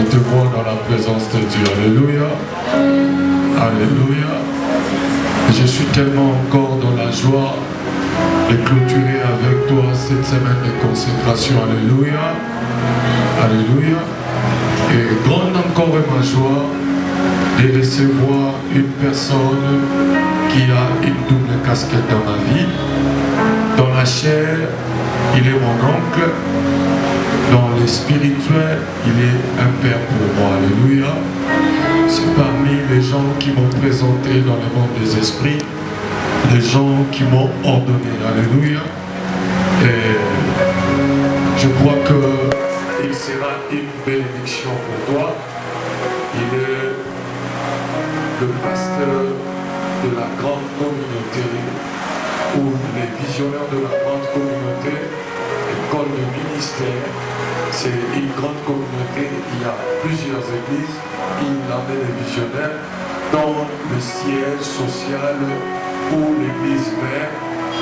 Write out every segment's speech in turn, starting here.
et te voir dans la présence de Dieu. Alléluia. Alléluia. Je suis tellement encore dans la joie de clôturer avec toi cette semaine de consécration. Alléluia. Alléluia. Et grande encore est ma joie de recevoir une personne qui a une double casquette dans ma vie. Dans la chair, il est mon oncle. Dans le spirituel, il est un père pour moi. Alléluia. C'est parmi les gens qui m'ont présenté dans le monde des esprits, les gens qui m'ont ordonné. Alléluia. Et je crois qu'il sera une bénédiction pour toi. Il est le pasteur de la grande communauté, ou les visionnaires de la grande communauté, école de ministère. C'est une grande communauté, il y a plusieurs églises, il en est les visionnaires, dans le siège social où l'église mère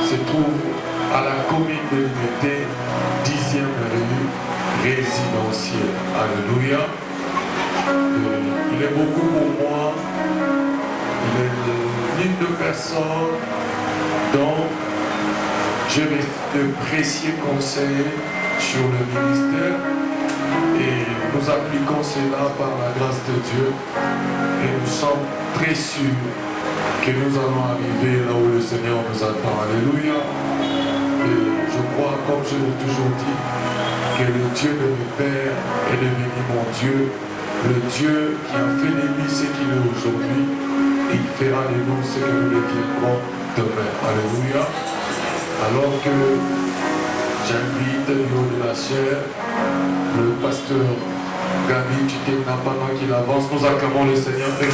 se trouve à la commune de l'unité, 10e rue résidentielle. Alléluia. Il est beaucoup pour moi. Il est l'une de personnes dont j'ai de précieux conseils sur le ministère et nous appliquons cela par la grâce de Dieu et nous sommes très sûrs que nous allons arriver là où le Seigneur nous attend. Alléluia. Et je crois, comme je l'ai toujours dit, que le Dieu de mes pères est devenu mon Dieu, le Dieu qui a fait de lui ce qu'il est aujourd'hui. Il fera de nous ce que nous deviendrons demain. Alléluia. Alors que j'invite du haut de la chair le pasteur Gabi Chikenna, pendant qu'il avance, nous acclamons le Seigneur et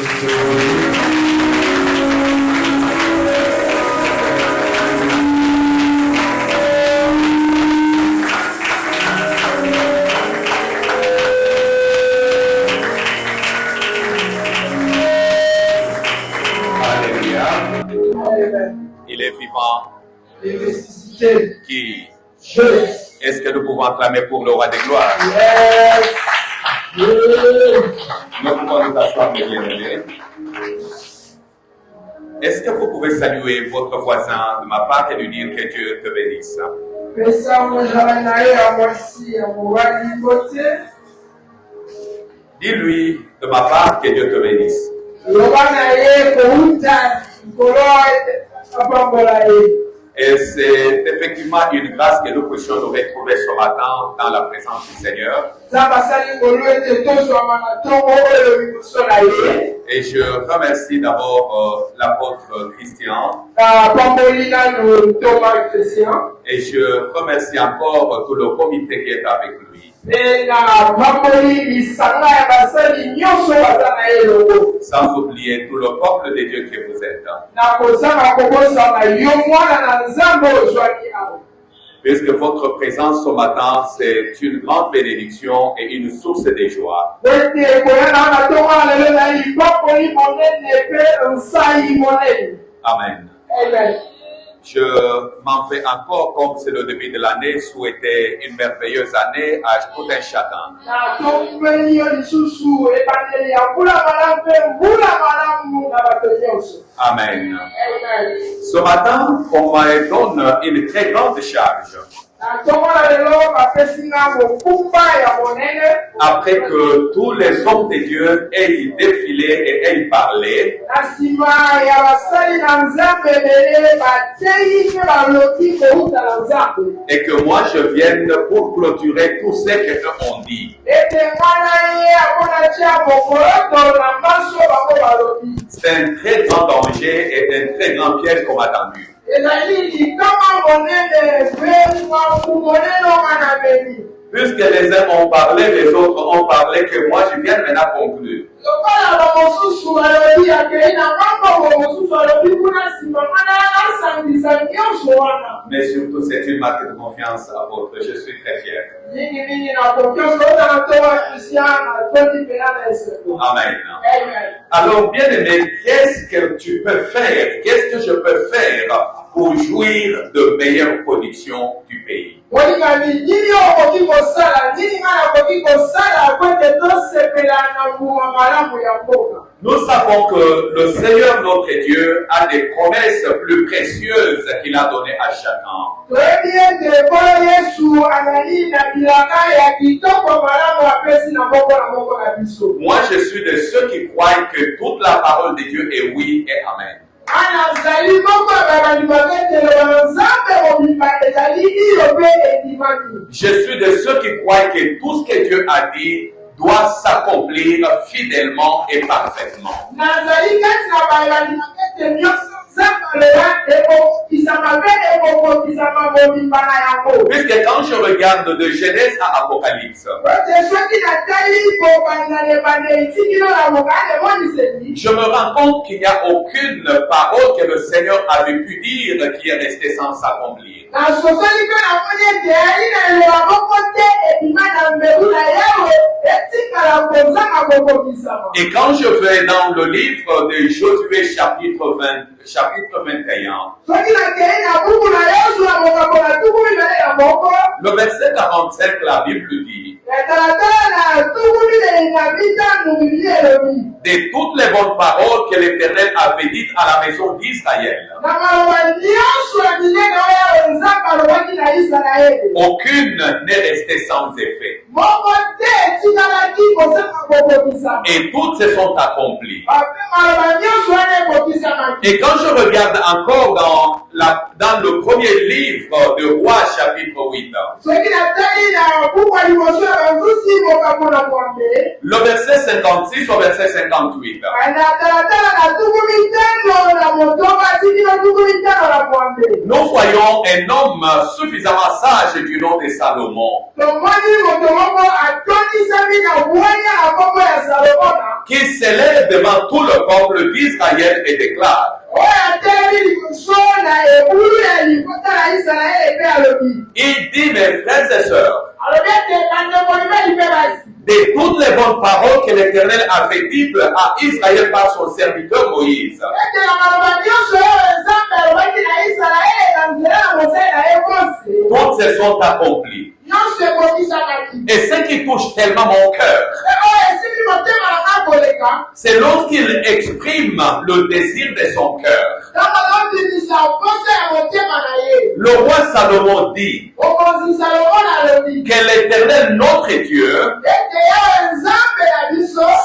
il est vivant. Qui est-ce que nous pouvons acclamer pour le roi des gloires? Nous pouvons nous asseoir, mes bien-aimés. Est-ce que vous pouvez saluer votre voisin de ma part et lui dire que Dieu te bénisse? Dis-lui de ma part que Dieu te bénisse. Et c'est effectivement une grâce que nous puissions nous retrouver ce matin dans la présence du Seigneur. Et je remercie d'abord l'apôtre Christian. Et je remercie encore tout le comité qui est avec lui. Sans oublier tout le peuple de Dieu que vous êtes. Puisque votre présence ce matin, c'est une grande bénédiction et une source de joie. Amen. Amen. Je m'en vais encore, comme c'est le début de l'année, souhaiter une merveilleuse année à tout un chacun. Amen. Ce matin, on me donne une très grande charge. Après que tous les hommes de Dieu aient défilé et aient parlé, et que moi je vienne pour clôturer tout ce qu'eux ont dit. C'est un très grand danger et un très grand piège qu'on m'a tendu. Puisque les uns ont parlé, les autres ont parlé, que moi je viens maintenant conclure. Mais surtout, c'est une marque de confiance à votre. Je suis très fier. Amen. Alors, bien aimé, qu'est-ce que tu peux faire? Qu'est-ce que je peux faire pour jouir de meilleures conditions du pays? Nous savons que le Seigneur notre Dieu a des promesses plus précieuses qu'il a données à chacun. Moi, je suis de ceux qui croient que toute la parole de Dieu est oui et amen. Je suis de ceux qui croient que tout ce que Dieu a dit doit s'accomplir fidèlement et parfaitement. Puisque quand je regarde de Genèse à Apocalypse, je me rends compte qu'il n'y a aucune parole que le Seigneur avait pu dire qui est restée sans s'accomplir. Et quand je vais dans le livre de Josué chapitre 21, le verset 45, la Bible dit: de toutes les bonnes paroles que l'Éternel avait dites à la maison d'Israël, aucune n'est restée sans effet. Et toutes se sont accomplies. Et quand je regarde encore dans le premier livre de Rois, chapitre 8, le verset 56 au verset 58, nous voyons un homme suffisamment sage du nom de Salomon qui s'élève devant tout le peuple d'Israël et déclare: il dit, mes frères et sœurs, de toutes les bonnes paroles que l'Éternel avait dites à Israël par son serviteur Moïse, toutes se sont accomplies. Et ce qui touche tellement mon cœur, c'est lorsqu'il exprime le désir de son cœur. Le roi Salomon dit que l'Éternel, notre Dieu,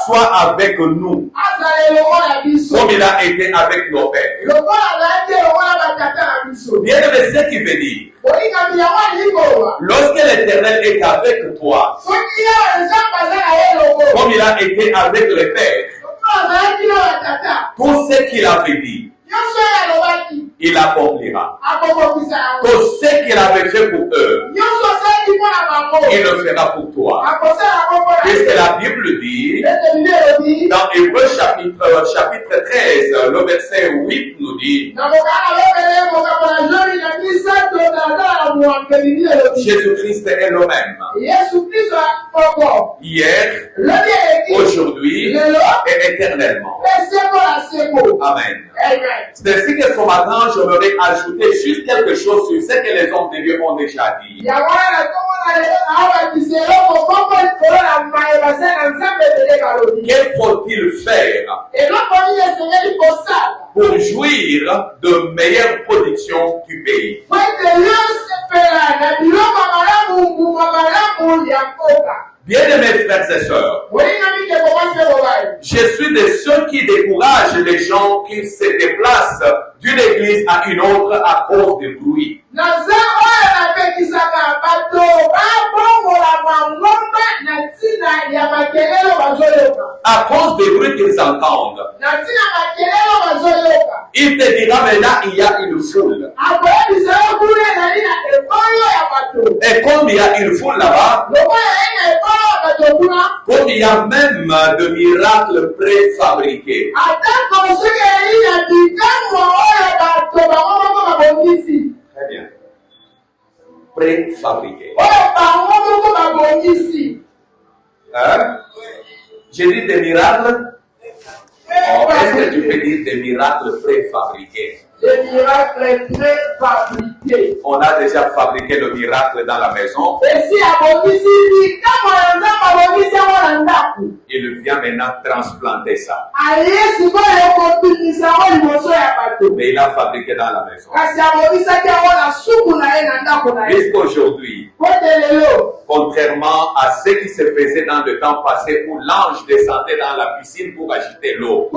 soit avec nous, comme il a été avec nos pères. Bien aimé, ce qui veut dire, lorsque l'Éternel est avec toi, comme il a été avec les pères, tout ce qu'il avait dit, il accomplira. Tout ce qu'il avait fait pour eux, il le fera pour toi. Puisque la Bible dit, dans Hébreux chapitre 13, le verset 8 nous dit: Jésus-Christ est le même. Hier, aujourd'hui et éternellement. Amen. C'est ainsi que ce matin, j'aimerais ajouter juste quelque chose sur ce que les hommes de Dieu ont déjà dit. Que faut-il faire pour jouir de meilleures productions du pays? Bien-aimés frères et sœurs, je suis de ceux qui découragent les gens qui se déplacent d'une église à une autre à cause du bruit. À cause des bruits qu'ils entendent. Il te dira, mais là, il y a une foule. Et comme il y a une foule là-bas, comme il y a même de miracles préfabriqués. Très bien. Préfabriqués. Hein? J'ai dit des miracles. Oh, est-ce que tu peux dire des miracles préfabriqués? Des miracles préfabriqués. On a déjà fabriqué le miracle dans la maison. Il vient maintenant transplanter ça. Mais il a fabriqué dans la maison. Jusqu'aujourd'hui, contrairement à ce qui se faisait dans le temps passé où l'ange descendait dans la piscine pour agiter l'eau.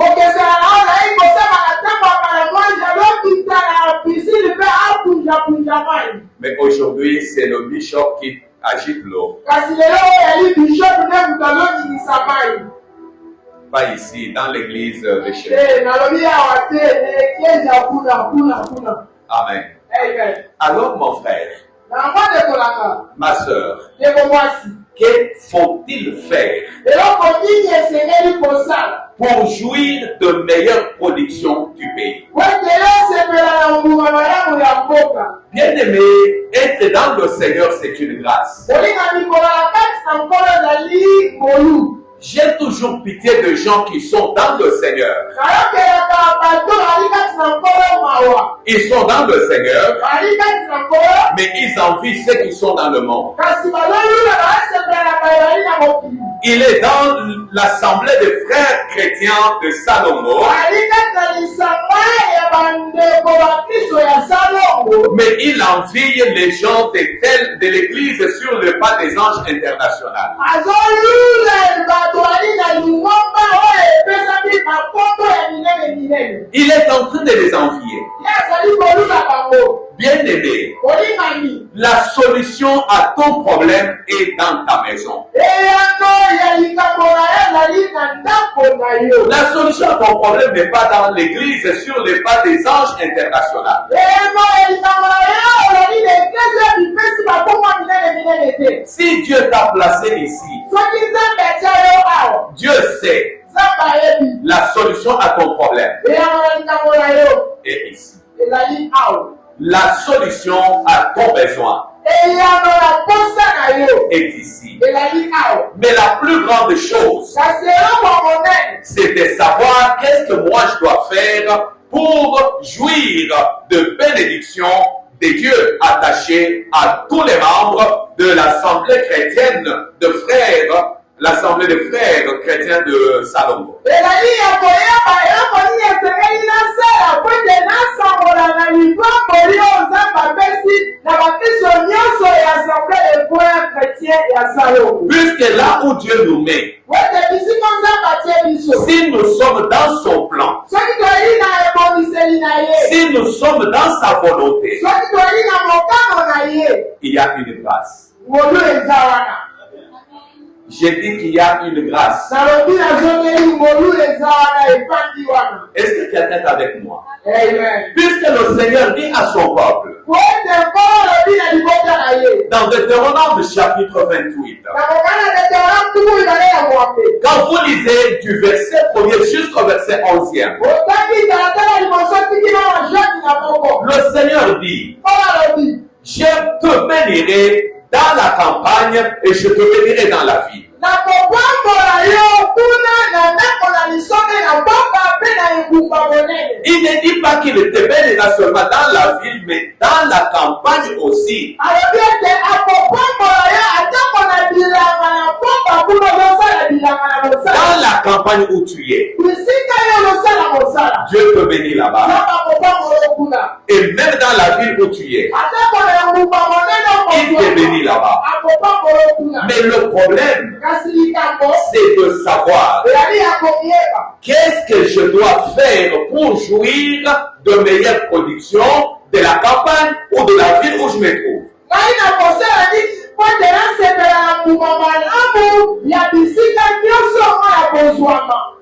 Mais aujourd'hui, c'est le bishop qui agite l'eau. Pas ici, dans l'église de chez nous. Amen. Alors, mon frère, ma soeur, que faut-il faire pour jouir de meilleures productions du pays? Bien aimé, être dans le Seigneur, c'est une grâce. J'ai toujours pitié de gens qui sont dans le Seigneur. Ils sont dans le Seigneur, mais ils envient ceux qui sont dans le monde. Il est dans l'assemblée des frères chrétiens de Salomon, mais il envie les gens de l'église sur le pas des anges internationaux. Il est en train de les envier. Bien aimé, la solution à ton problème est dans ta maison. La solution à ton problème n'est pas dans l'église, sur les pas des anges internationaux. Si Dieu t'a placé ici, Dieu sait la solution à ton problème est ici. La solution à ton besoin est ici. Mais la plus grande chose, c'est de savoir qu'est-ce que moi je dois faire pour jouir de bénédictions de Dieu attachés à tous les membres de l'Assemblée chrétienne de frères, l'Assemblée des frères chrétiens de Salomon. Puisque là où Dieu nous met, si nous sommes dans son plan, si nous sommes dans sa volonté, il y a une grâce. J'ai dit qu'il y a une grâce. Est-ce que quelqu'un est avec moi? Amen. Puisque le Seigneur dit à son peuple, dans Deutéronome chapitre 28, quand vous lisez du verset 1er jusqu'au verset 11e, le Seigneur dit, je te bénirai dans la campagne et je te bénirai dans la ville. Il ne dit pas qu'il te bénira seulement dans la ville, mais dans la campagne aussi. Dans la campagne où tu es, Dieu te bénit là-bas. Et même dans la ville où tu es, il te bénit là-bas. Mais le problème, c'est de savoir qu'est-ce que je dois faire pour jouir de meilleures productions de la campagne ou de la ville où je me trouve.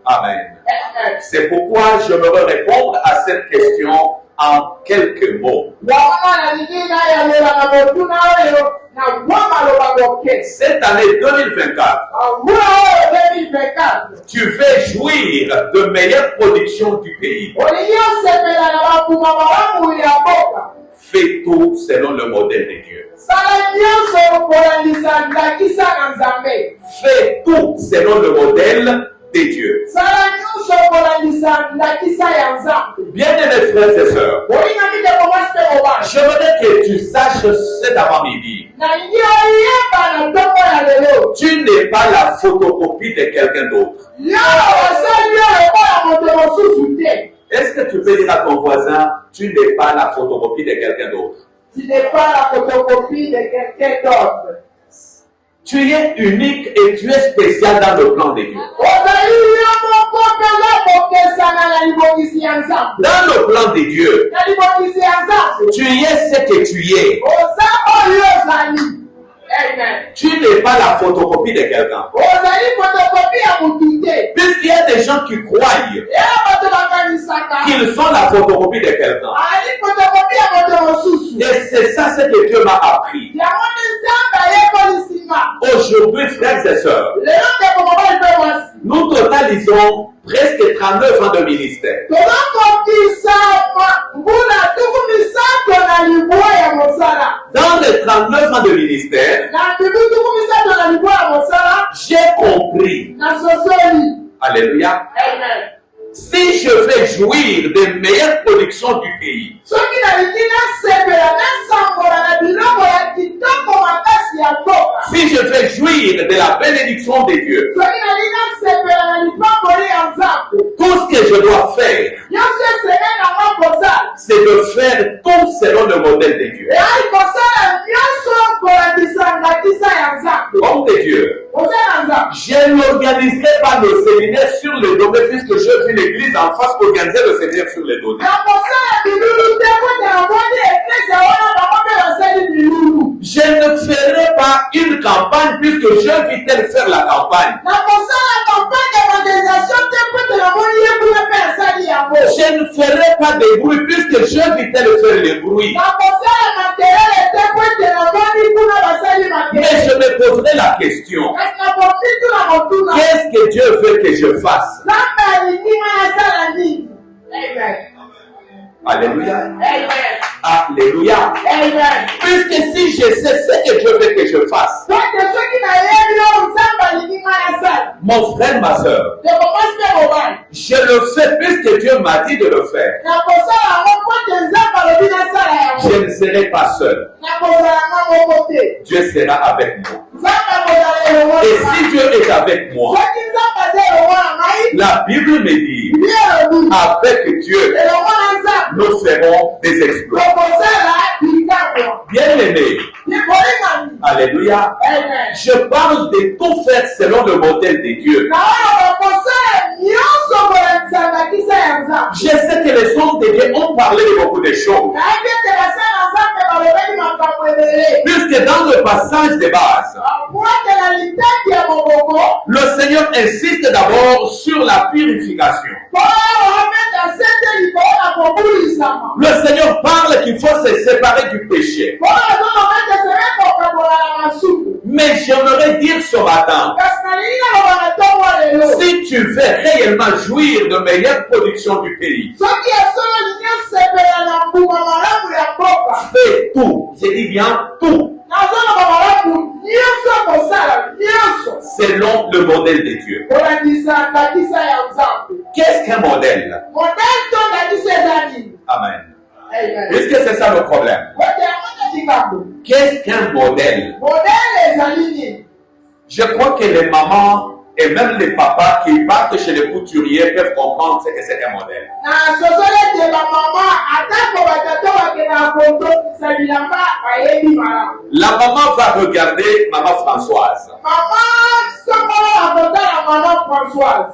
Amen. C'est pourquoi je vais répondre à cette question en quelques mots. Cette année 2024, tu veux jouir de meilleures productions du pays. Fais tout selon le modèle de Dieu. Fais tout selon le modèle de Dieu. Bien aimés frères et sœurs, je voudrais que tu saches cet avant-midi. Tu n'es pas la photocopie de quelqu'un d'autre. Est-ce que tu peux dire à ton voisin, tu n'es pas la photocopie de quelqu'un d'autre? Tu n'es pas la photocopie de quelqu'un d'autre. Tu es unique et tu es spécial dans le plan de Dieu. Dans le plan de Dieu, tu es ce que tu es. Tu n'es pas la photocopie de quelqu'un. Puisqu'il y a des gens qui croient qu'ils sont la photocopie de quelqu'un. Et c'est ça ce que Dieu m'a appris. Aujourd'hui, frères et sœurs, nous totalisons presque 39 ans de ministère. Dans les 39 ans de ministère, j'ai compris. Alléluia. Si je veux jouir des meilleures productions du pays, si je veux jouir de la bénédiction de Dieu, tout ce que je dois faire, c'est de faire tout selon le modèle de Dieu. Homme de Dieu, je n'organiserai pas le séminaire sur les données puisque je vis l'église en face organiser le séminaire sur les données. Je ne ferai pas une campagne puisque je vis tel faire la campagne. Je ne ferai pas de bruit puisque je vis tel faire le bruit. Mais je me poserai la question, qu'est-ce que Dieu veut que je fasse? Alléluia. Alléluia. Puisque si je sais ce que Dieu veut que je fasse, mon frère, ma soeur, je le fais puisque Dieu m'a dit de le faire. Je ne serai pas seul. Dieu sera avec moi. Et si Dieu est avec moi, la Bible me dit, avec Dieu, nous ferons des exploits. Bien aimé, alléluia, je parle de tout faire selon le modèle de Dieu. Je sais que les hommes de Dieu ont parlé de beaucoup de choses. Puisque dans le passage de base, le Seigneur insiste d'abord sur la purification. Le Seigneur parle qu'il faut se séparer du péché. Mais j'aimerais dire ce matin, si tu veux réellement jouir de meilleures productions du pays, fais tout, je dis bien tout, selon le modèle de Dieu. Qu'est-ce qu'un modèle? Amen. Puisque c'est ça le problème. Qu'est-ce qu'un modèle? Je crois que les mamans et même les papas qui partent chez les couturiers peuvent comprendre ce que c'est un modèle. La maman va regarder maman Françoise.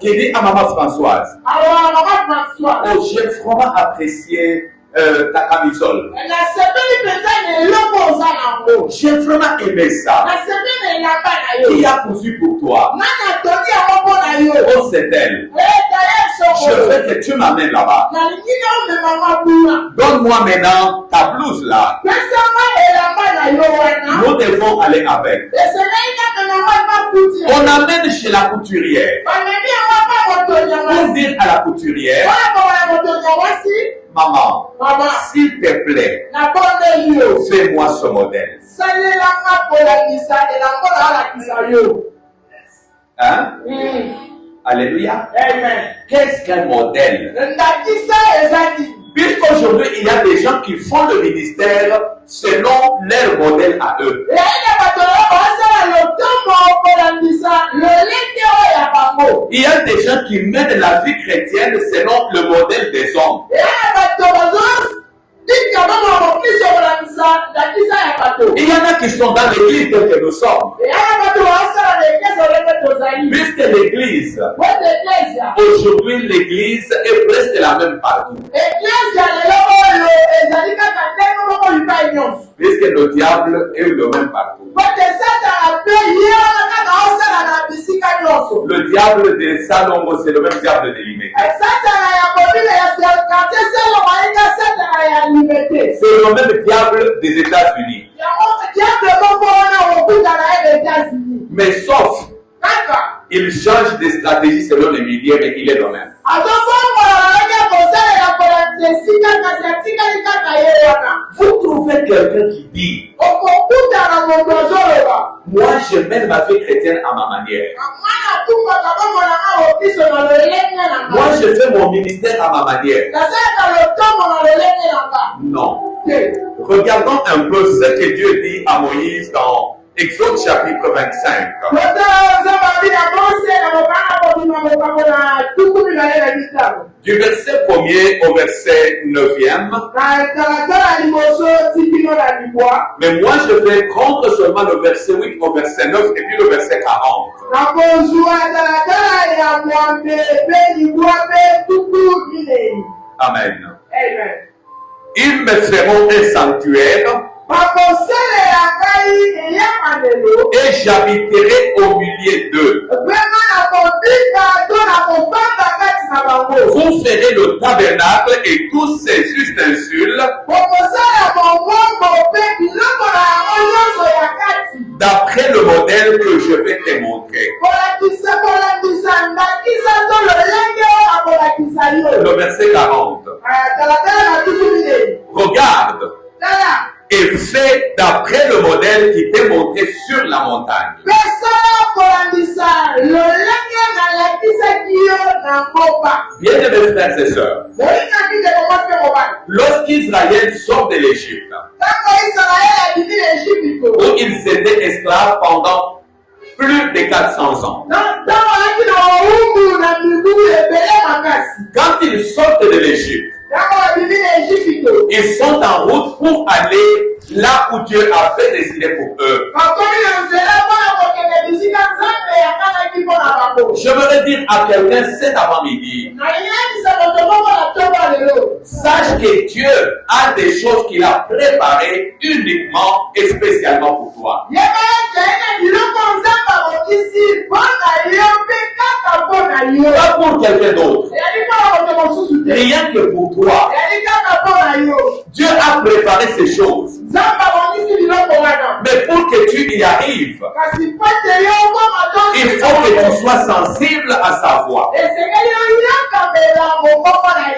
Qui dit à maman Françoise, oh, j'ai vraiment apprécié ta camisole. J'ai vraiment aimé ça. Qui a cousu pour toi? Oh, c'est elle. Je veux que tu m'amènes là-bas. Donne-moi maintenant ta blouse là. Nous devons aller avec. On amène chez la couturière. Pour dire à la couturière, maman, s'il te plaît, fais-moi ce modèle. Hein? Alléluia. Qu'est-ce qu'un modèle? Puisqu'aujourd'hui, il y a des gens qui font le ministère selon leur modèle à eux. Il y a des gens qui mènent la vie chrétienne selon le modèle des hommes. Il y en a qui sont dans l'église telle que nous sommes. Puisque l'église, aujourd'hui l'église est presque la même partout. Puisque le diable est le même partout. Le diable de Salomon, c'est le même diable de Limé. C'est le même diable des États-Unis. Mais sauf, il change de stratégie selon les milieux, mais il est le même. Vous trouvez quelqu'un qui dit, moi je mène ma vie chrétienne à ma manière. Moi je fais mon ministère à ma manière. Non. Regardons un peu ce que Dieu dit à Moïse dans Exode chapitre 25. Du verset 1er au verset 9e. Mais moi je vais prendre seulement le verset 8 au verset 9 et puis le verset 40. Amen. Ils me feront un sanctuaire et j'habiterai au milieu d'eux. Vous ferez le tabernacle et tous ses ustensiles d'après le modèle que je vais te montrer. Le verset 40. Regarde et fais d'après le modèle qui t'est montré sur la montagne. Bien-aimés frères et sœurs, lorsqu'Israël sort de l'Égypte, où ils étaient esclaves pendant plus de 400 ans, quand ils sortent de l'Égypte, ils sont en route pour aller là où Dieu a fait décider pour eux. Je voudrais dire à quelqu'un cet avant-midi, sache que Dieu a des choses qu'il a préparées uniquement et spécialement pour toi. Pas pour quelqu'un d'autre. Rien que pour toi. Dieu a préparé ces choses. Mais pour que tu y arrives, il faut que tu sois sensible à sa voix.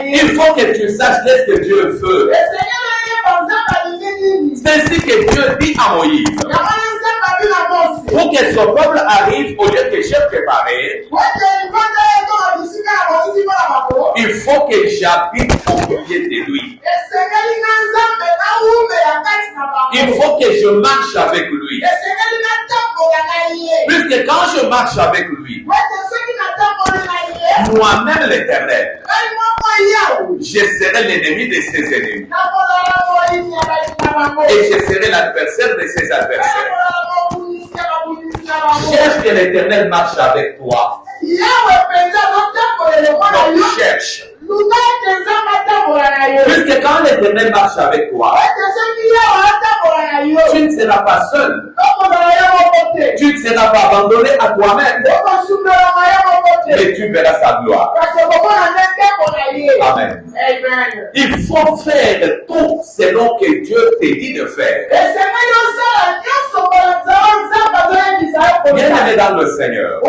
Il faut que tu saches qu'est-ce que Dieu veut. C'est ainsi que Dieu dit à Moïse, pour que son peuple arrive au lieu que j'ai préparé, il faut que j'habite au milieu de lui. Il faut que je marche avec lui. Puisque quand je marche avec lui, moi-même l'Éternel, je serai l'ennemi de ses ennemis. Et je serai l'adversaire de ses adversaires. Cherche que l'Éternel marche avec toi. Donc cherche. Puisque quand l'Éternel marche avec toi, tu ne seras pas seul. Tu ne seras pas abandonné à toi-même. Mais tu verras sa gloire. Amen. Il faut faire tout selon que Dieu te dit de faire. Bien-aimé dans le Seigneur,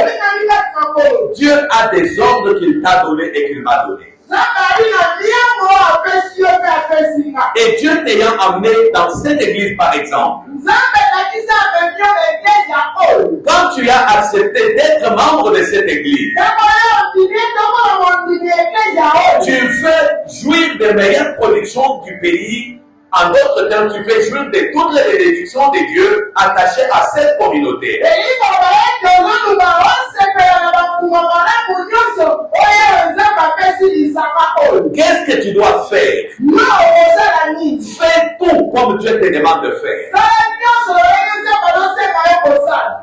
Dieu a des ordres qu'il t'a donnés et qu'il m'a donnés. Et Dieu t'ayant amené dans cette église par exemple, quand tu as accepté d'être membre de cette église, tu veux jouir des meilleures productions du pays. En d'autres termes, tu veux jouir de toutes les bénédictions de Dieu attachées à cette communauté. Dieu te demande de faire?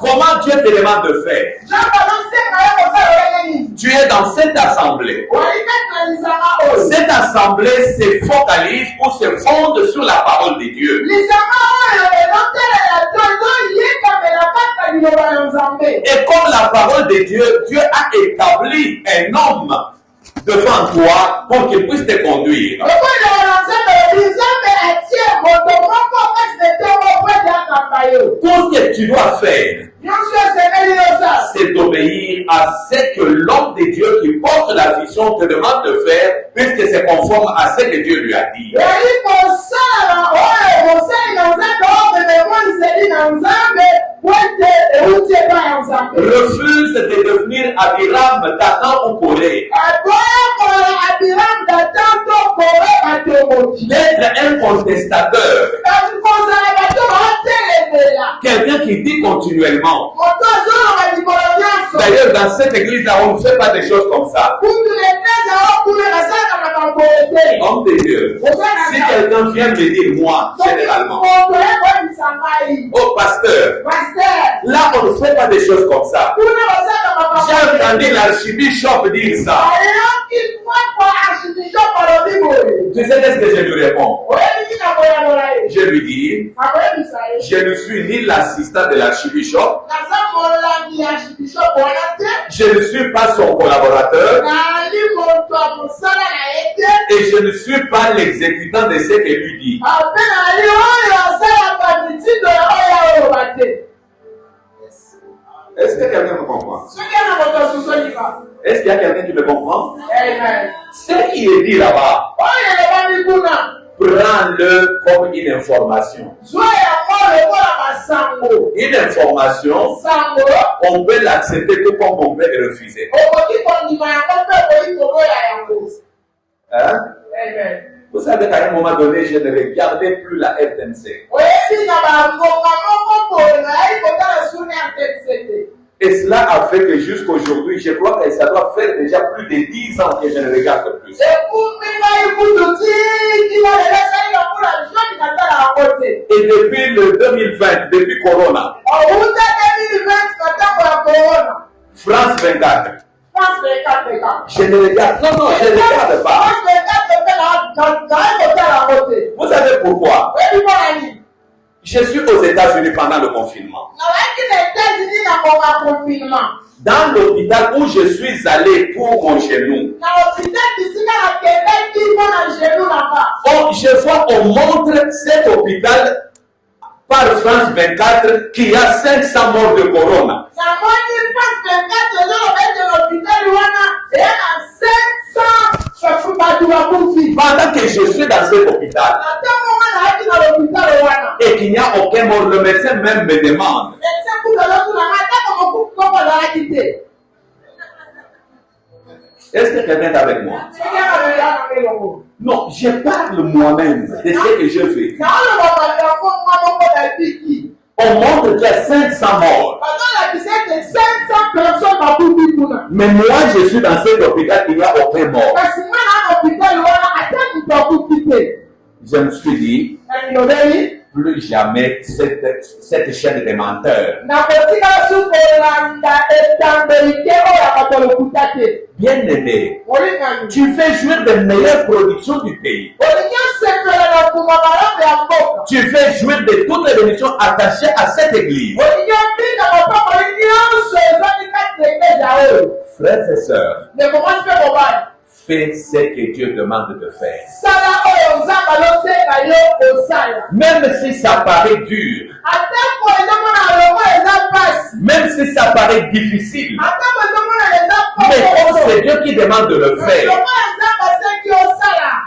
Comment Dieu te demande de faire? Tu es dans cette assemblée. Cette assemblée se focalise ou se fonde sur la parole de Dieu. Et comme la parole de Dieu, Dieu a établi un homme devant toi pour qu'il puisse te conduire. Tout ce que tu dois faire, c'est d'obéir à ce que l'homme de Dieu qui porte la vision te demande de faire, puisque c'est conforme à ce que Dieu lui a dit. Refuse de devenir Abiram, Dathan ou Corée. D'être un contestateur. Quelqu'un qui dit continuellement. D'ailleurs, dans cette église-là, on ne fait pas des choses comme ça. Homme de Dieu, si quelqu'un vient me dire, moi, généralement, oh pasteur, là, on ne fait pas des choses comme ça. J'ai entendu l'archibishop dire ça. Tu sais qu'est-ce que je lui réponds? Je lui dis, je ne suis ni l'assistant de l'archibishop, je ne suis pas son collaborateur, et je ne suis pas l'exécutant de ce qu'elle lui dit. Est-ce que quelqu'un me comprend? Est-ce qu'il y a quelqu'un qui me comprend? Ce qui est dit là-bas, prends-le comme une information. Une information, on peut l'accepter tout comme on peut le refuser. Hein? Vous savez qu'à un moment donné, je ne regardais plus la FNC. Et cela a fait que jusqu'aujourd'hui, je crois que ça doit faire déjà plus de 10 ans que je ne regarde plus. Et depuis le 2020, depuis Corona, France 24, je ne regarde, non, je ne regarde pas. Vous savez pourquoi? Je suis aux États-Unis pendant le confinement. Dans l'hôpital où je suis allé pour mon genou, je vois on montre cet hôpital par France 24 qui a 500 morts de corona. Pendant que je suis dans cet hôpital et qu'il n'y a aucun mort, le médecin même me demande. Est-ce que quelqu'un est avec moi? Non, je parle moi-même de ce que je fais. On montre qu'il y a 500 morts. Mais moi, je suis dans cet hôpital, il n'y a aucun mort. Je me suis dit, plus jamais cette chaîne de menteurs. Bien aimé, tu fais jouir des meilleures productions du pays. Tu fais jouir de toutes les bénédictions attachées à cette église. Frères et sœurs, fais ce que Dieu demande de faire. Même si ça paraît dur, même si ça paraît difficile, mais comme c'est Dieu qui demande de le faire,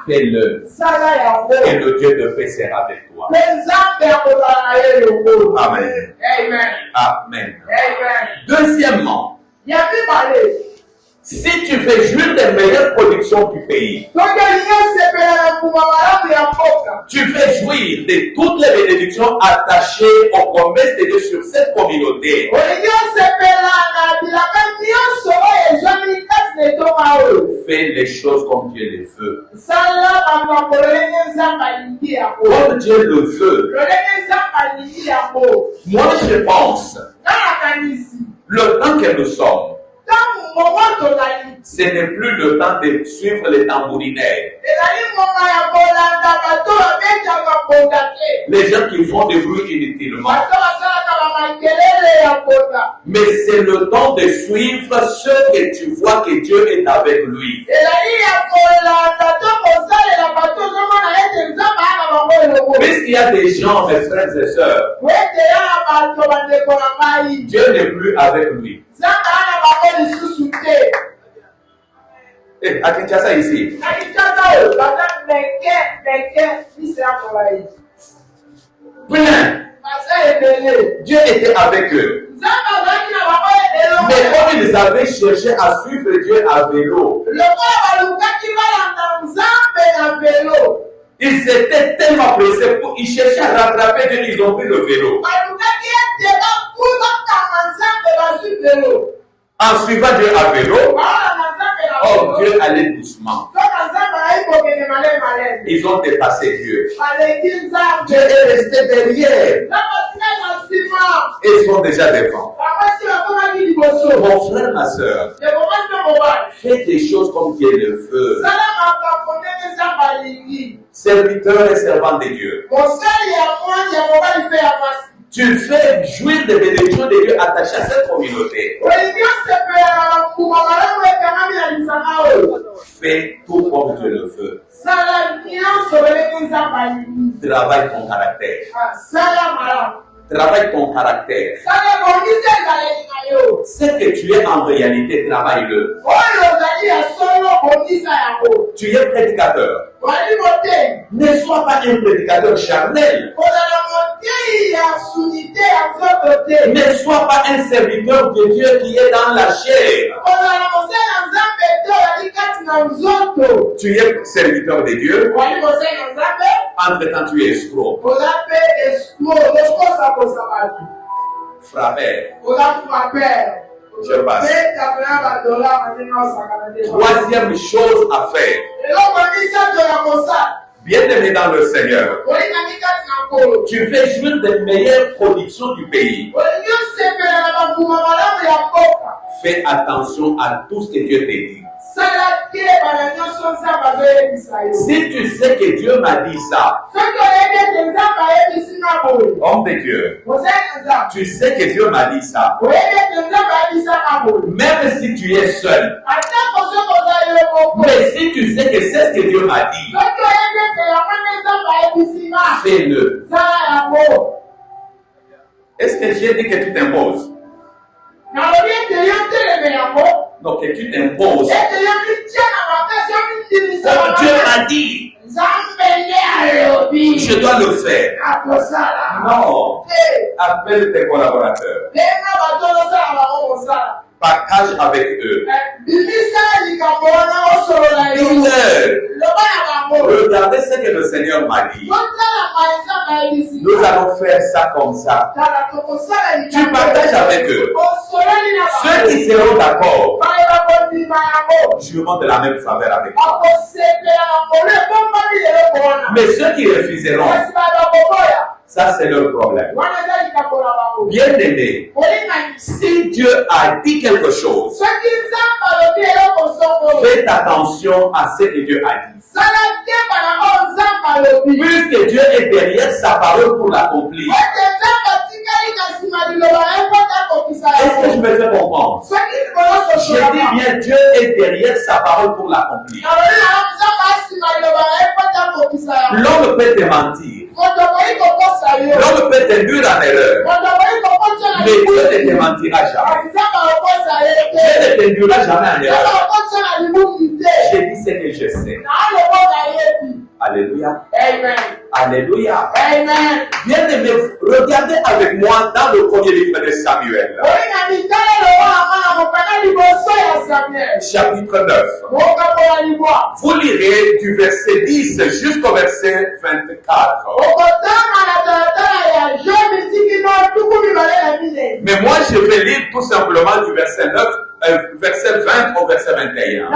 fais-le. Et le Dieu de paix sera avec toi. Amen. Amen. Deuxièmement, si tu fais jouir des meilleures productions du pays, tu fais jouir de toutes les bénédictions attachées aux promesses de Dieu sur cette communauté. Fais les choses comme Dieu les veut. Sala bamakolele nzamba lingi yango. Comme Dieu le veut. Lolele nzamba lingi yango. Moi, je pense, le temps que nous sommes, ce n'est plus le temps de suivre les tambourinaires. Les gens qui font des bruits inutilement. Mais c'est le temps de suivre ceux que tu vois que Dieu est avec lui. Puisqu'il y a des gens, mes frères et sœurs, Dieu n'est plus avec lui. À Kinshasa ici. Plein. Dieu était avec eux. Mais comme ils avaient cherché à suivre Dieu à vélo, ils étaient tellement pressés, ils cherchaient à rattraper Dieu, ils ont pris le vélo. En suivant Dieu à vélo, oh, Dieu allait doucement. Ils ont dépassé Dieu. Dieu est resté derrière. Ils sont déjà devant. Mon frère, ma soeur, fais des choses comme Dieu le veut. Serviteur et servant de Dieu. Tu fais jouir des bénédictions de Dieu attachées à cette communauté. Fais tout comme Dieu le veut. Travaille ton caractère. Travaille ton caractère. Ce que tu es en réalité, travaille-le. Tu es prédicateur. Ne sois pas un prédicateur charnel. Ne sois pas un serviteur de Dieu qui est dans la chair. Tu es serviteur de Dieu. Entre-temps, tu es escroc. Frappeur. Je passe. Troisième chose à faire. Bien-aimé dans le Seigneur, tu fais jouir des meilleures productions du pays. Fais attention à tout ce que Dieu te dit. Si tu sais que Dieu m'a dit ça, homme de Dieu, tu sais que Dieu m'a dit ça, même si tu es seul, mais si tu sais que c'est ce que Dieu m'a dit, fais-le. Est-ce que j'ai dit que tu t'imposes? Non, que tu t'imposes. Comme Dieu m'a dit, je dois le faire. Non. Appelle tes collaborateurs. Partage avec eux. Regardez ce que le Seigneur m'a dit. Nous allons faire ça comme ça. Tu partages avec eux. Ceux qui seront d'accord joueront de la même faveur avec toi. Mais ceux qui refuseront, ça c'est leur problème. Bien-aimé, si Dieu a dit quelque chose, faites attention à ce que Dieu a dit. Puisque Dieu est derrière sa parole pour l'accomplir. Est-ce que je me fais comprendre? Je dis bien, Dieu est derrière sa parole pour l'accomplir. L'homme peut te mentir. L'homme peut te nuire en erreur. Mais Dieu ne te mentira jamais. Dieu ne te nuira jamais en erreur. Je dis ce que je sais. Alléluia. Amen. Alléluia. Amen. Bien-aimé, regardez avec moi dans le premier livre de Samuel. Chapitre 9. Vous lirez du verset 10 jusqu'au verset 24. Mais moi, je vais lire tout simplement du verset 9, verset 20 au verset 21.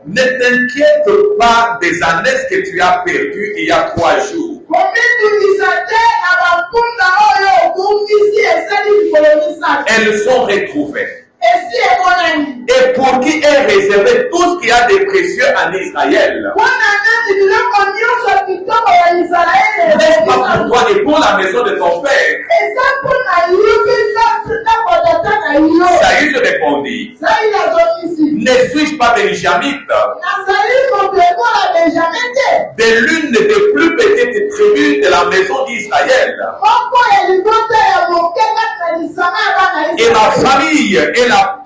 Ne t'inquiète pas des années que tu as perdues il y a 3 jours. Elles sont retrouvées. Et pour qui est réservé tout ce qui a de précieux en Israël. N'est-ce pas pour toi et pour la maison de ton père? Saül répondit, ne suis-je pas benjamite, de l'une des plus petites tribus de la maison d'Israël? Et ma famille est la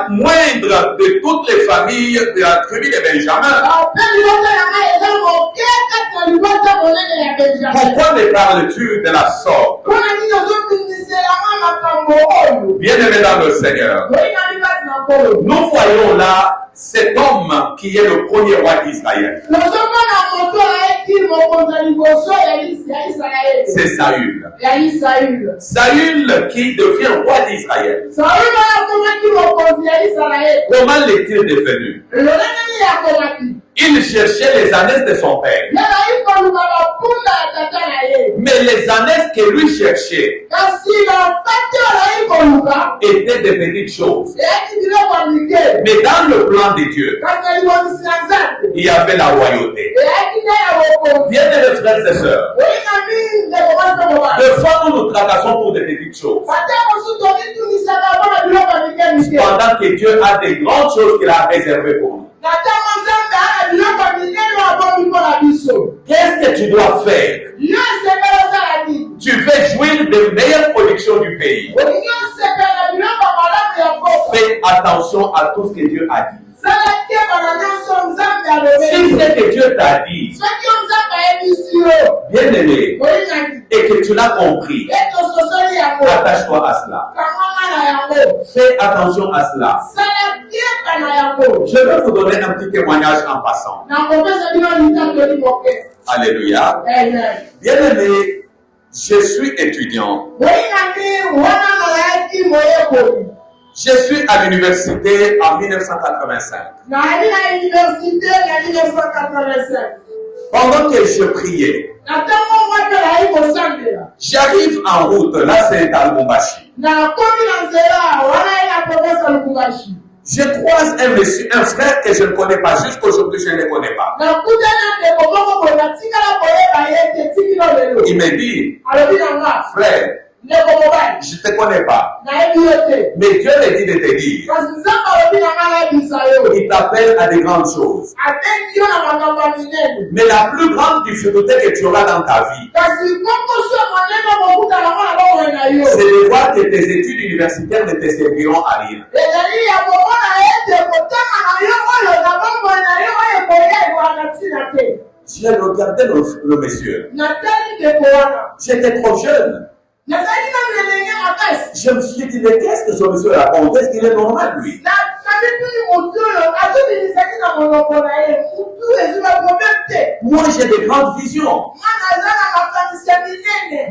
moindre de toutes les familles de la tribu de Benjamin. Pourquoi me parles-tu de la sorte? Bien-aimé dans le Seigneur, nous voyons là cet homme qui est le premier roi d'Israël. C'est Saül. Saül qui devient roi d'Israël. Comment l'est-il devenu? Il cherchait les ânesses de son père. Mais les ânesses que lui cherchait étaient des petites choses. Mais dans le plan de Dieu, il y avait la royauté. Bien mes frères et sœurs, des fois nous nous tracassons pour des petites choses. Pendant que Dieu a des grandes choses qu'il a réservées pour nous. Qu'est-ce que tu dois faire? Tu veux jouir des meilleures productions du pays. Fais attention à tout ce que Dieu a dit. Si c'est que Dieu t'a dit, bien aimé, et que tu l'as compris, attache-toi à cela. Fais attention à cela. Je vais vous donner un petit témoignage en passant. Alléluia. Bien aimé, je suis étudiant. Je suis à l'université en 1985. Pendant que je priais, j'arrive en route, là c'est à Lubumbashi. Je croise un monsieur, un frère que je ne connais pas, jusqu'aujourd'hui je ne le connais pas. Il me dit, frère, je ne te connais pas. Mais Dieu me dit de te dire. Il t'appelle à de grandes choses. Mais la plus grande difficulté que tu auras dans ta vie, c'est de voir que tes études universitaires ne te serviront à rien. J'ai regardé le monsieur. J'étais trop jeune. Je me suis dit, mais qu'est-ce que ce monsieur raconte? Est-ce qu'il est normal, lui? Moi, j'ai des grandes visions.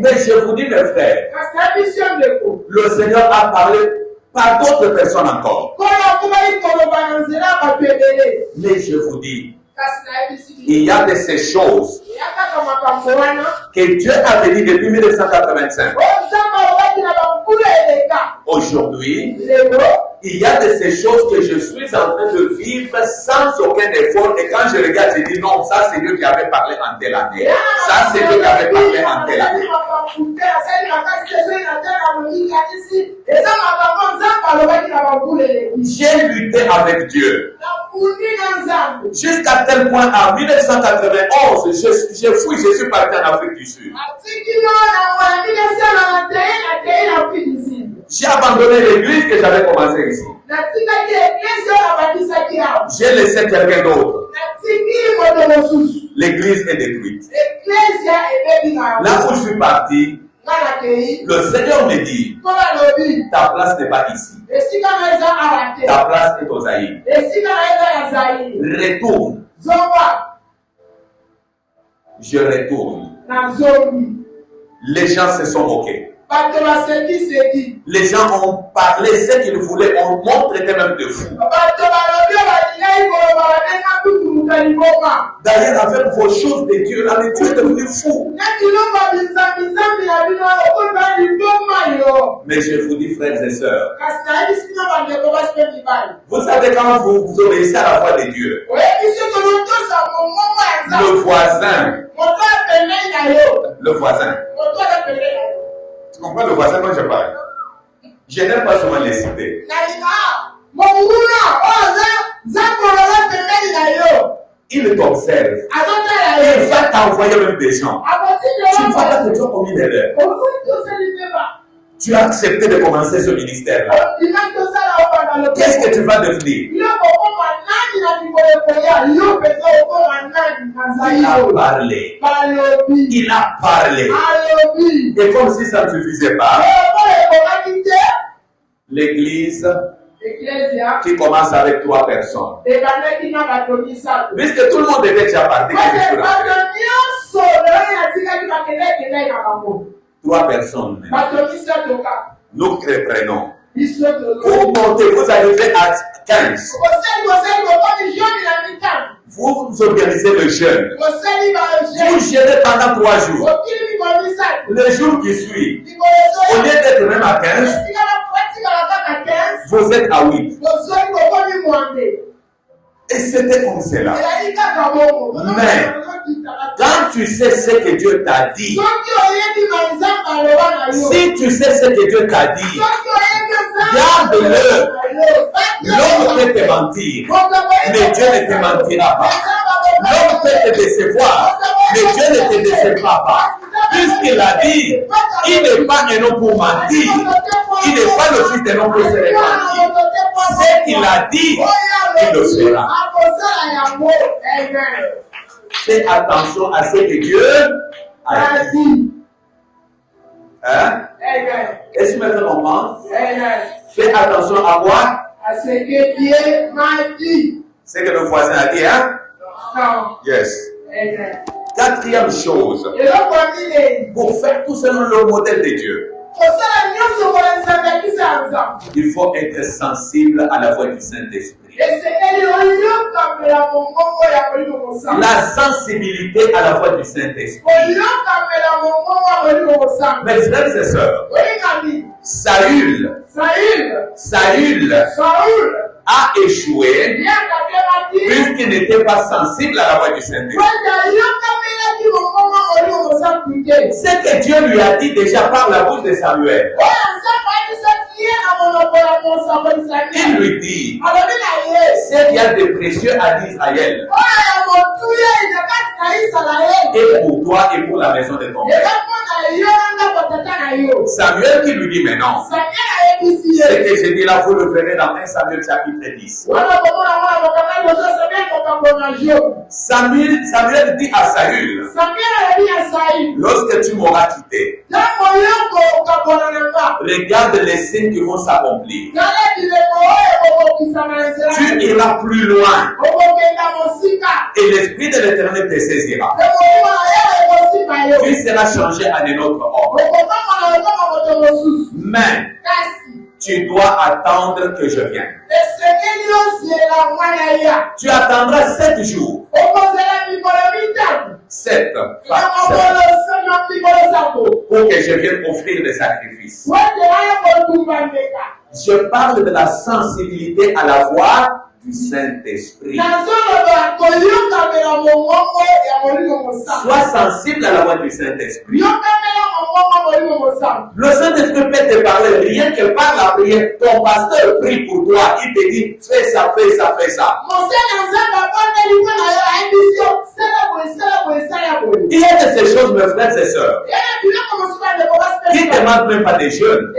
Mais je vous dis, mes frères, le Seigneur a parlé par d'autres personnes encore. Mais je vous dis, il y a de ces choses que Dieu a dit depuis 1985. Aujourd'hui, il y a de ces choses que je suis en train de vivre sans aucun effort. Et quand je regarde, je dis non, ça c'est Dieu qui avait parlé en telle année. Ça c'est Dieu qui avait parlé en telle année. J'ai lutté avec Dieu. Jusqu'à tel point, en 1991, je suis parti en Afrique du Sud. J'ai abandonné l'église que j'avais commencé ici. J'ai laissé quelqu'un d'autre. L'église est détruite. Là où je suis parti, le Seigneur me dit, ta place n'est pas ici. Ta place est au Zaïre. Retourne. je retourne. Les gens se sont moqués. Les gens ont parlé ce qu'ils voulaient, on montre même de fou. D'ailleurs, avec vos choses de Dieu, là, Dieu est devenu fou. Mais je vous dis, frères et sœurs, vous savez quand vous obéissez à la voix de Dieu, le voisin, tu comprends le voisin quand je parle? Je n'aime pas souvent les citer. Il t'observe. Il va t'envoyer même des gens. Tu ne vois pas que tu as commis des erreurs. Tu as accepté de commencer ce ministère-là. Qu'est-ce que tu vas devenir? Il a parlé. Il a parlé. Et comme si ça ne suffisait pas, l'église qui commence avec 3 personnes. Puisque tout le monde était déjà parti. 3 personnes. Nous reprenons. Vous montez, vous arrivez à 15. Vous organisez le jeûne. Vous jeûnez pendant 3 jours. Le jour qui suit, au lieu d'être même à 15, vous êtes à 8. Et c'était comme cela. Mais quand tu sais ce que Dieu t'a dit, si tu sais ce que Dieu t'a dit, garde-le. L'homme peut te mentir, mais Dieu ne te mentira pas. L'homme peut te décevoir, mais Dieu ne te décevra pas. Puisqu'il a dit, il n'est pas un homme pour mentir, il n'est pas le fils d'un homme pour se repentir. Ce qu'il a dit, il le fera. Fais attention à ce que Dieu a dit. Hein? Est-ce que tu me fais comprendre? Fais attention à quoi? À ce que Dieu m'a dit. Ce que le voisin a dit, hein? Non. Yes. Amen. 4e chose, pour faire tout selon le modèle de Dieu, il faut être sensible à la voix du Saint-Esprit. La sensibilité à la voix du Saint-Esprit. Mes frères et sœurs, Saül a échoué puisqu'il n'était pas sensible à la voix du Saint-Esprit. Ce que Dieu lui a dit déjà par la bouche de Samuel, il lui dit ce qu'il y a de précieux à Israël et pour toi et pour la maison de ton père. Samuel qui lui dit maintenant, ce que j'ai dit là, vous le verrez dans 1 Samuel chapitre 10. Samuel dit à Saül, lorsque tu m'auras quitté, regarde les signes qui vont s'accomplir. Tu iras plus loin et l'Esprit de l'Éternel te saisira. Tu seras changé en un autre homme. Mais tu dois attendre que je vienne. Tu attendras 7 jours. 7 pour que je vienne offrir des sacrifices. Je parle de la sensibilité à la voix du Saint-Esprit. Sois sensible à la voix du Saint-Esprit. Le Saint-Esprit peut te parler rien que par la prière. Ton pasteur prie pour toi. Il te dit fais ça, fais ça, fais ça. Il y a de ces choses, mes frères et sœurs, qui ne demandent même pas des jeûnes.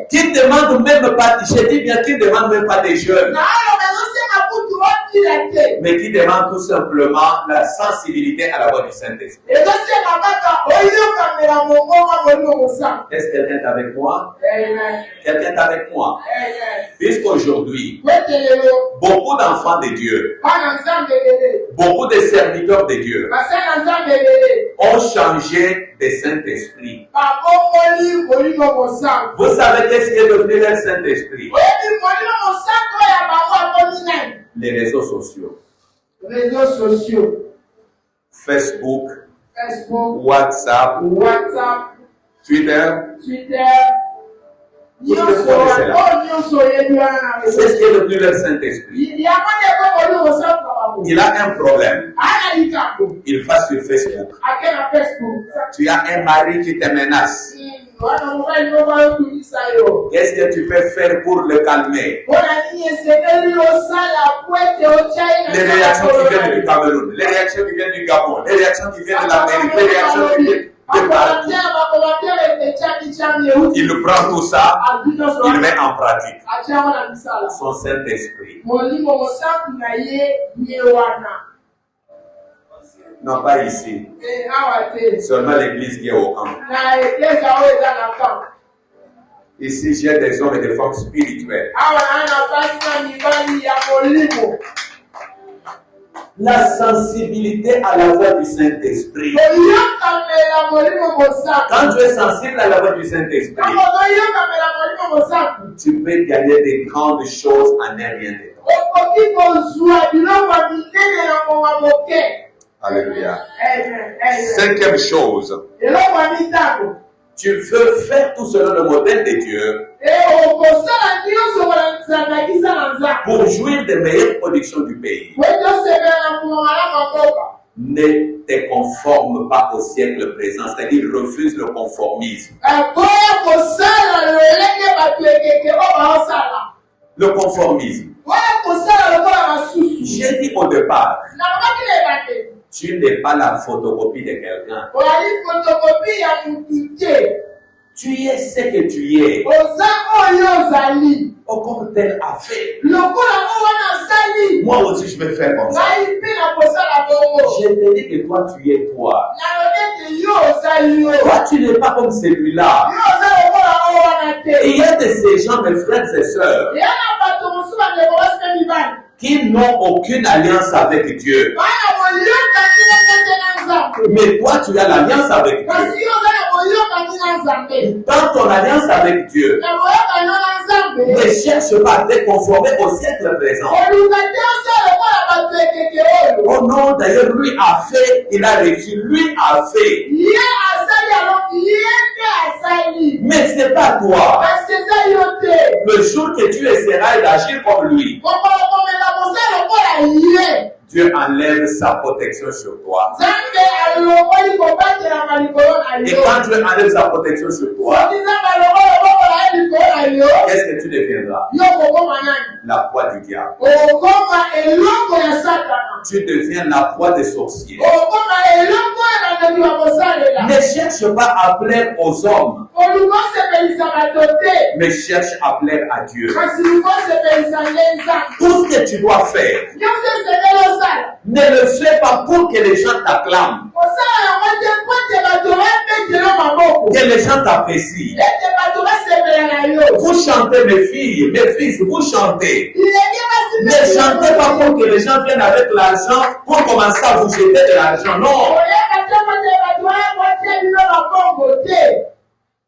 Qui ne demandent même pas, je dis bien, qui ne demandent même pas des jeûnes. mais qui demande tout simplement la sensibilité à la voix du Saint-Esprit. Est-ce que quelqu'un est avec moi? Quelqu'un est avec moi? Puisqu'aujourd'hui, beaucoup d'enfants de Dieu, beaucoup de serviteurs de Dieu ont changé de Saint-Esprit. Vous savez qu'est-ce qui est devenu leur Saint-Esprit? Les réseaux sociaux. Facebook, WhatsApp, Twitter. Tout ce que vous connaissez là. C'est ce qui est devenu leur Saint-Esprit. Il a un problème. Il va sur Facebook. Tu as un mari qui te menace. Qu'est-ce que tu peux faire pour le calmer? Les réactions qui viennent du Cameroun, les réactions qui viennent du Gabon, les réactions qui viennent de l'Amérique, les réactions qui viennent de partout. Il prend tout ça, il met en pratique. Son Saint-Esprit. Non, pas ici. Seulement l'église qui est au camp. Ici, j'ai des hommes et des femmes spirituels. La sensibilité à la voix du Saint-Esprit. Quand tu es sensible à la voix du Saint-Esprit, tu peux gagner des grandes choses en un rien de temps. Alléluia. Cinquième chose. Tu veux faire tout selon le modèle de Dieu pour jouir des meilleures productions du pays. Ne te conforme pas au siècle présent, c'est-à-dire refuse le conformisme. Le conformisme. J'ai dit au départ, tu n'es pas la photocopie de quelqu'un. Tu es ce que tu es. Oh, comme tel a fait. Moi aussi, je vais faire comme ça. Je te dis que toi, tu es toi. Toi, tu n'es pas comme celui-là. Et il y a de ces gens, mes frères et sœurs, qui n'ont aucune alliance avec Dieu. Mais toi, tu as l'alliance avec Dieu. Dans ton alliance avec Dieu, ne cherche pas à te conformer au siècle présent. Oh non, d'ailleurs, lui a fait, il a réussi, lui a fait. Mais ce n'est pas toi. Le jour que tu essaieras d'agir comme lui, Dieu enlève sa protection sur toi. Et quand Dieu enlève sa protection sur toi, qu'est-ce que tu deviendras? La proie du diable. Tu deviens la proie des sorciers. Ne cherche pas à plaire aux hommes, mais cherche à plaire à Dieu. Tout ce que tu dois faire, ne le fais pas pour que les gens t'acclament, que les gens t'apprécient. Vous chantez, mes filles, mes fils, vous chantez. Ne chantez pas pour que les gens viennent avec l'argent pour commencer à vous jeter de l'argent. Non.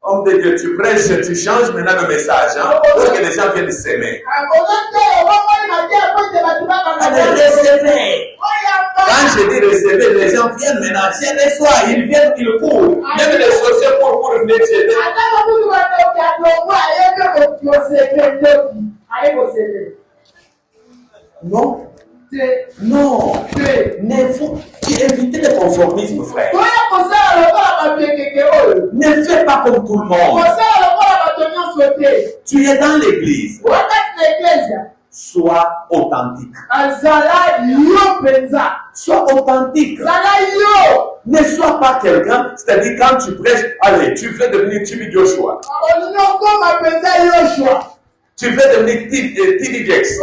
Homme de Dieu, tu prêches, tu changes maintenant le message, hein, pour que les gens viennent s'aimer. Allez, recevez. Quand je dis recevoir, les gens viennent maintenant. Tiens, les soirs, ils viennent, ils courent. Même les sorciers pour venir jeter. Non. Non. Mais faut éviter le conformisme, frère. Ne fais pas comme tout le monde. Tu es dans l'église. Sois authentique. Sois authentique. Ne sois pas quelqu'un, c'est-à-dire quand tu prêches, allez, tu veux devenir Tibi Joshua. Tu veux devenir TD Jakes.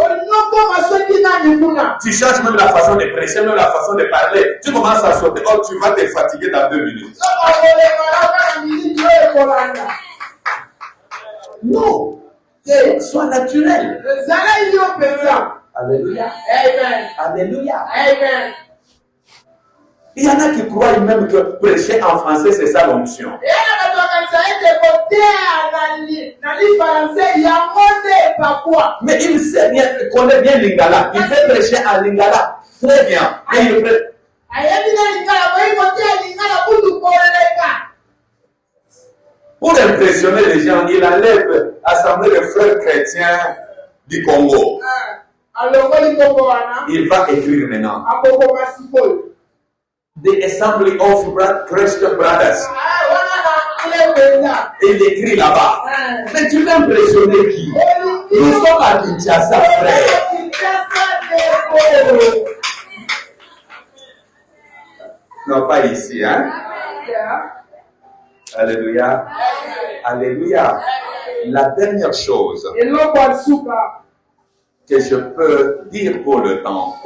Tu changes même la façon de prêcher, même la façon de parler. Tu commences à sauter. Oh, tu vas te fatiguer dans 2 minutes. Non. Sois naturel. Alléluia. Amen. Alléluia. Amen. Il y en a qui croient même que prêcher en français, c'est ça l'onction. Mais il sait bien, il connaît bien Lingala. Il fait prêcher en Lingala. Très bien. Et il prêche. Pour impressionner les gens, il enlève l'Assemblée des frères chrétiens du Congo. Il va écrire maintenant. The Assembly of Christian Brothers. Et il écrit là-bas. Mais tu veux impressionner qui? Nous sommes à Kinshasa, frère. Non, pas ici, hein? Alléluia. Alléluia. La dernière chose que je peux dire pour le temps.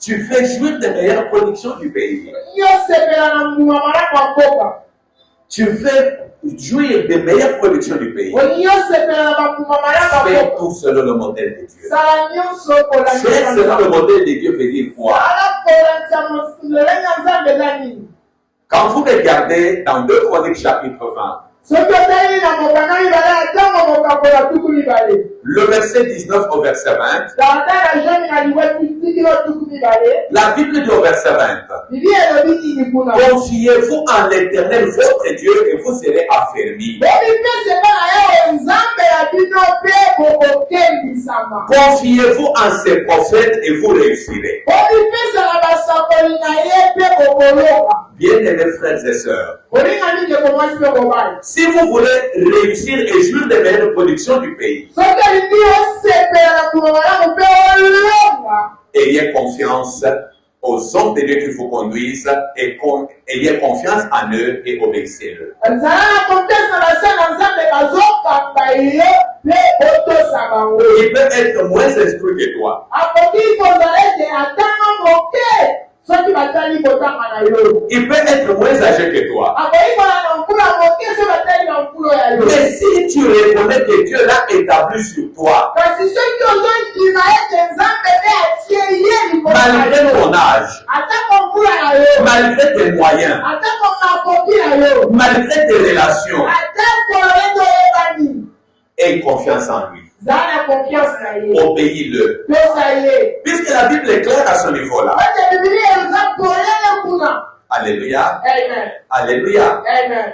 Tu fais jouir des meilleures productions du pays. Tu fais jouir des meilleures productions du pays. Fais tout selon le modèle de Dieu. Fais selon le modèle de Dieu veut dire quoi? Quand vous regardez dans 2 Chroniques chapitre 20, le verset 19 au verset 20, la Bible dit au verset 20, confiez-vous en l'Éternel votre Dieu et vous serez affermis. Confiez-vous en ses prophètes et vous réussirez. Bien-aimés frères et sœurs, si vous voulez réussir et jouir des meilleures productions du pays, ayez confiance aux hommes de Dieu qui vous conduisent et ayez confiance en eux et obéissez-le. Il peut être moins instruit que toi. Il peut être moins âgé que toi. Mais si tu reconnais que Dieu l'a établi sur toi, malgré ton âge, malgré tes moyens, malgré tes relations, aie confiance en lui. Obéis-le. Puisque la Bible est claire à ce niveau-là. Alléluia. Amen. Alléluia. Amen.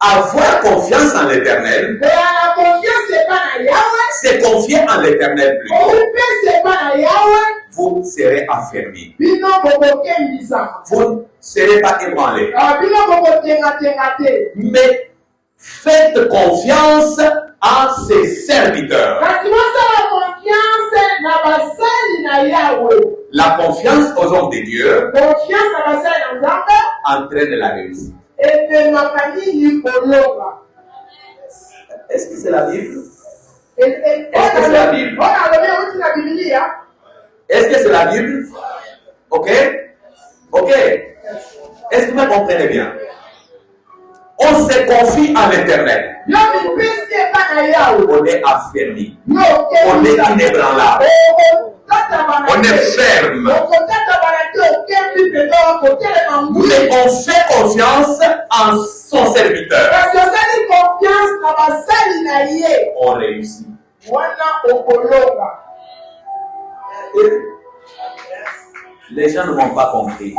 Avoir confiance en l'Éternel, c'est confier en l'Éternel plus. Vous serez affermis. Vous ne serez pas ébranlés. Mais faites confiance à ses serviteurs. La confiance aux hommes de Dieu entraîne la réussite. Est-ce que c'est la Bible? Est-ce que c'est la Bible? Est-ce que c'est la Bible? Ok? Ok. Est-ce que vous me comprenez bien? On se confie à l'Éternel. On est affermi. On est inébranlable. On est ferme. Mais on fait confiance en son serviteur. On réussit. Les gens ne m'ont pas compris.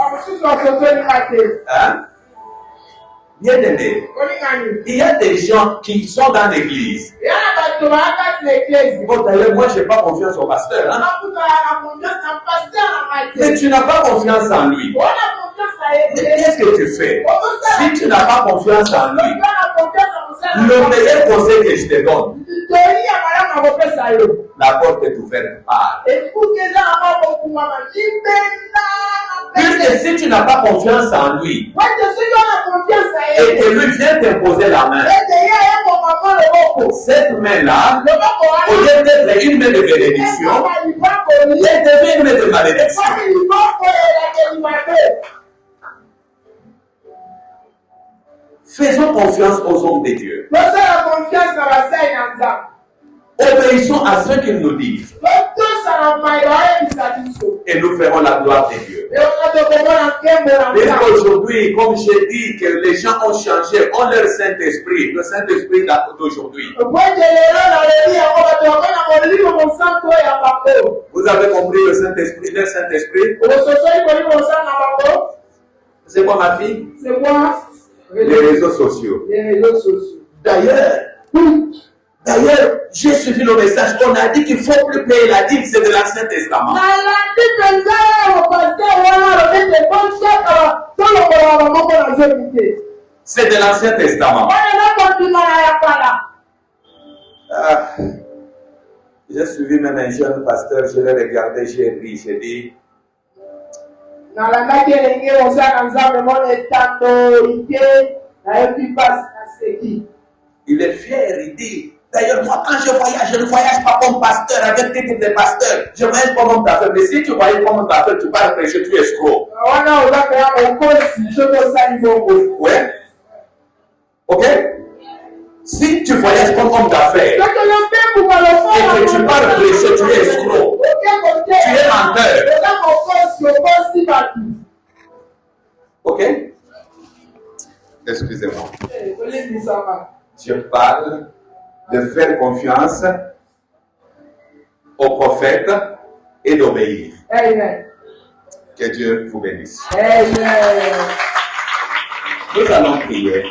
Hein? Bien aimé, il y a des gens qui sont dans l'église. Bon, d'ailleurs, moi, je n'ai pas confiance au pasteur. Hein? Mais tu n'as pas confiance en lui. Mais qu'est-ce que tu fais? Si tu n'as pas confiance en lui, le meilleur conseil que je te donne, la porte est ouverte par. Puisque si tu n'as pas confiance en lui, et que lui vient t'imposer la main, Cette main-là, au lieu d'être une main de bénédiction, elle devient une main de malédiction. Faisons confiance aux hommes de Dieu. Obéissons à ce qu'ils nous disent. Et nous ferons la gloire de Dieu. Puisqu'aujourd'hui, comme j'ai dit, que les gens ont changé, ont leur Saint-Esprit, le Saint-Esprit d'aujourd'hui. Vous avez compris le Saint-Esprit, leur Saint-Esprit? C'est quoi ma fille? C'est quoi? Les réseaux sociaux. D'ailleurs, j'ai suivi le message. On a dit qu'il ne faut plus payer la dîme, c'est de l'Ancien Testament. C'est de l'Ancien Testament. J'ai suivi même un jeune pasteur, je l'ai regardé, j'ai ri, j'ai dit. Il est fier, il dit. D'ailleurs, moi, quand je ne voyage pas comme pasteur avec des types de pasteurs. Je voyage pas comme pasteur. Mais si tu voyages comme pasteur, tu parles prêcher, tu es escroc. Ouais. Ok? Si tu voyages comme homme d'affaires et que tu parles prêcher, tu es escroc. Tu es menteur. Ok? Excusez-moi. Je parle de faire confiance aux prophètes et d'obéir. Amen. Que Dieu vous bénisse. Amen. Nous allons prier.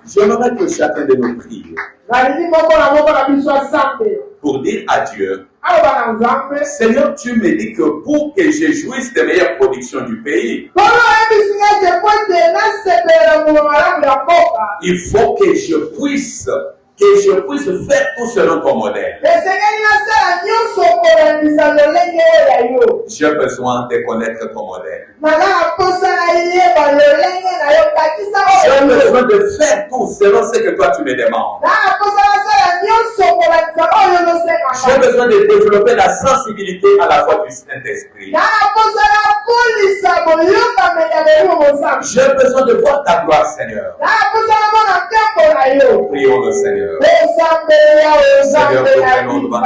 J'aimerais que chacun de nous prie pour dire à Dieu, Seigneur, tu me dis que pour que je jouisse des meilleures productions du pays, il faut que je puisse faire tout selon ton modèle. J'ai besoin de connaître ton modèle. J'ai besoin de faire tout selon ce que toi tu me demandes. J'ai besoin de développer la sensibilité à la voix du Saint-Esprit. J'ai besoin de voir ta gloire, Seigneur. Prions le Seigneur. Seigneur, nous prenons devant toi.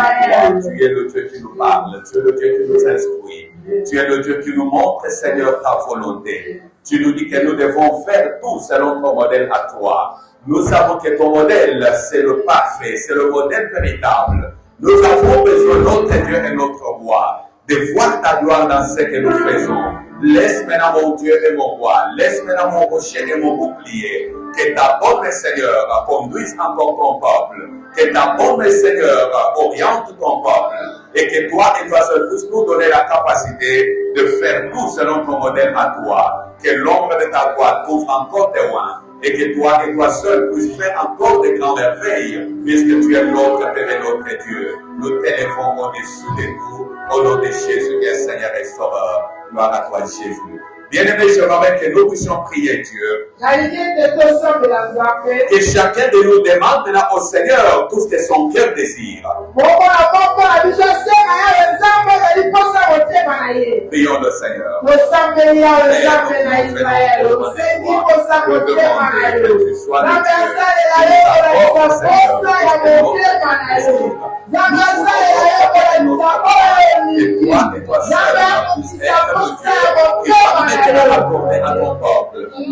Tu es le Dieu qui nous parle. Tu es le Dieu qui nous instruit. Tu es le Dieu qui nous montre, Seigneur, ta volonté. Tu nous dis que nous devons faire tout selon ton modèle à toi. Nous savons que ton modèle, c'est le parfait, c'est le modèle véritable. Nous avons besoin, notre Dieu et notre roi, de voir ta gloire dans ce que nous faisons. Laisse maintenant mon Dieu et mon roi, laisse maintenant mon rocher et mon bouclier, que ta bonne Seigneur conduise encore ton peuple, que ta bonne Seigneur oriente ton peuple, et que toi et toi seul puisses nous donner la capacité de faire tout selon ton modèle à toi, que l'ombre de ta gloire couvre encore tes loin, et que toi et toi seul puisses faire encore de grandes merveilles, puisque tu es notre Père et notre Dieu. Nous t'élèvons au-dessus de tout, au nom de Jésus, qui est Seigneur et Sauveur. Gloire à toi, Jésus. Bien-aimés, j'aimerais que nous puissions prier Dieu. Que chacun de nous demande maintenant au Seigneur tout ce que son cœur désire. Prions le Seigneur.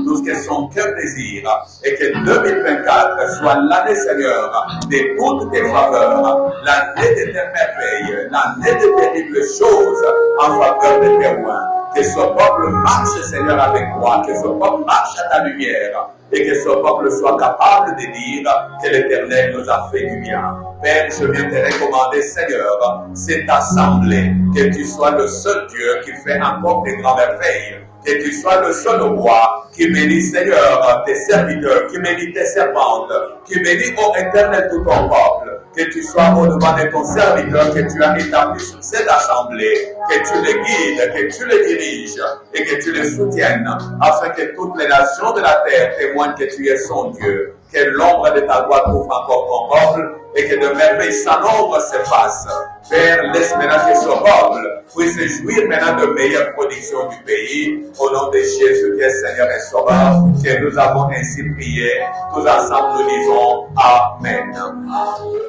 Tout ce que son cœur désire, et que 2024 soit l'année, Seigneur, de toutes tes faveurs, l'année de tes merveilles, l'année de terribles choses en faveur de tes rois. Que ce peuple marche, Seigneur, avec toi, que ce peuple marche à ta lumière, et que ce peuple soit capable de dire que l'Éternel nous a fait du bien. Père, je viens te recommander, Seigneur, cette assemblée, que tu sois le seul Dieu qui fait encore des grandes merveilles. Que tu sois le seul roi qui bénit, Seigneur, tes serviteurs, qui bénit tes servantes, qui bénit, ô Éternel, tout ton peuple. Que tu sois au devant de ton serviteur que tu as établi sur cette assemblée, que tu les guides, que tu les diriges et que tu les soutiennes, afin que toutes les nations de la terre témoignent que tu es son Dieu. que l'ombre de ta gloire trouve encore comble et que de merveilles sans nombre s'efface vers l'espérance et sauvable, puisse se jouir maintenant de meilleures productions du pays. Au nom de Jésus qui est Seigneur et Sauveur, que nous avons ainsi prié. Tous ensemble nous disons Amen.